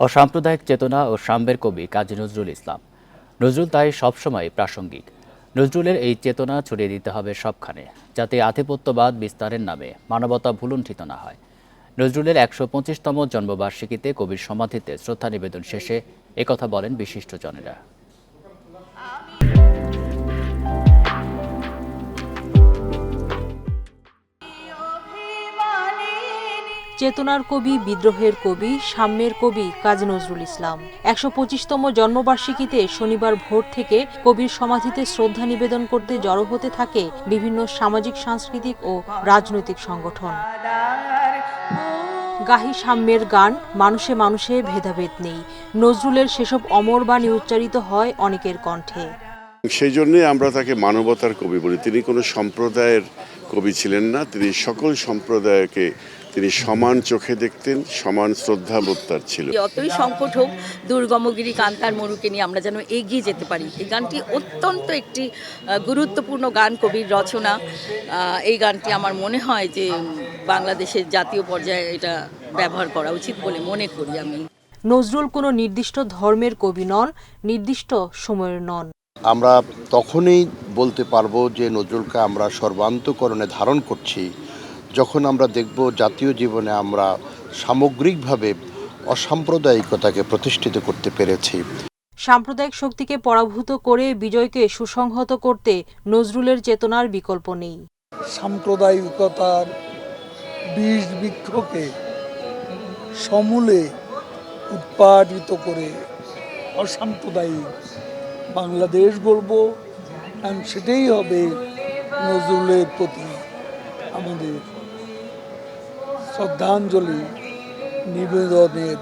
অসাম্প্রদায়িক চেতনা ও সাম্যের কবি কাজী নজরুল ইসলাম। নজরুল তাই সবসময় প্রাসঙ্গিক। নজরুলের এই চেতনা ছড়িয়ে দিতে হবে সবখানে, যাতে আধিপত্যবাদ বিস্তারের নামে মানবতা ভুলুণ্ঠিত না হয়। নজরুলের ১২৫তম জন্মবার্ষিকীতে কবির সমাধিতে শ্রদ্ধা নিবেদন শেষে একথা বলেন বিশিষ্টজনেরা। চেতনার কবি, বিদ্রোহের কবি, সাম্যের কবি কাজী নজরুল ইসলাম ১২৫তম জন্মবার্ষিকীতে শনিবার ভোর থেকে কবির সমাধিতে শ্রদ্ধা নিবেদন করতে জড়ো হতে থাকে বিভিন্ন সামাজিক, সাংস্কৃতিক ও রাজনৈতিক সংগঠন। গাহি সাম্যের গান, মানুষে মানুষে ভেদাভেদ নেই, নজরুলের সেসব অমর বাণী উচ্চারিত হয় অনেকের কণ্ঠে। সেই জন্যই আমরা তাকে মানবতার কবি বলি। তিনি কোনো সম্প্রদায়ের কবি ছিলেন না, তিনি সকল সম্প্রদায়কে তিনি সমান চোখে দেখতেন, সমান শ্রদ্ধাবোধ তার ছিল। যতই সংকট হোক, দুর্গমগিরি কান্তার মরুকে নিয়ে আমরা যেন এগিয়ে যেতে পারি। এই গানটি অত্যন্ত একটি গুরুত্বপূর্ণ গান, কবির রচনা। এই গানটি আমার মনে হয় যে বাংলাদেশের জাতীয় পর্যায়ে এটা ব্যবহার করা উচিত বলে মনে করি আমি। নজরুল কোনো নির্দিষ্ট ধর্মের কবি নন, নির্দিষ্ট সময়ের নন। আমরা তখনই বলতে পারবো যে নজরুলকে আমরা সর্বান্তকরণে ধারণ করছি যখন আমরা দেখব জাতীয় জীবনে আমরা সামগ্রিকভাবে অসাম্প্রদায়িকতাকে প্রতিষ্ঠিত করতে পেরেছি। সাম্প্রদায়িক শক্তিকে পরাভূত করে বিজয়কে সুসংহত করতে নজরুলের চেতনার বিকল্প নেই। সাম্প্রদায়িকতার বীজ বৃক্ষকে সমূলে উৎপাদিত করে অসাম্প্রদায়িক বাংলাদেশ গড়ব, এবং সেটাই হবে নজরুলের প্রতি আমাদের শ্রদ্ধাঞ্জলি নিবেদনের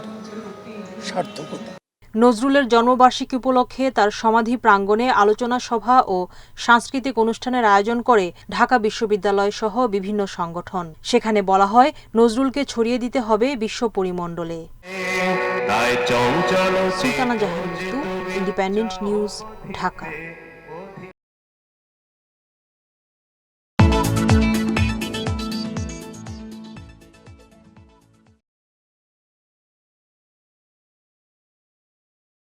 সার্থকতা। নজরুলের জন্মবার্ষিকী উপলক্ষে তার সমাধি প্রাঙ্গণে আলোচনা সভা ও সাংস্কৃতিক অনুষ্ঠানের আয়োজন করে ঢাকা বিশ্ববিদ্যালয় সহ বিভিন্ন সংগঠন। সেখানে বলা হয়, নজরুলকে ছড়িয়ে দিতে হবে বিশ্ব পরিমণ্ডলে। সুলতানা জাহান, ইন্ডিপেন্ডেন্ট নিউজ, ঢাকা।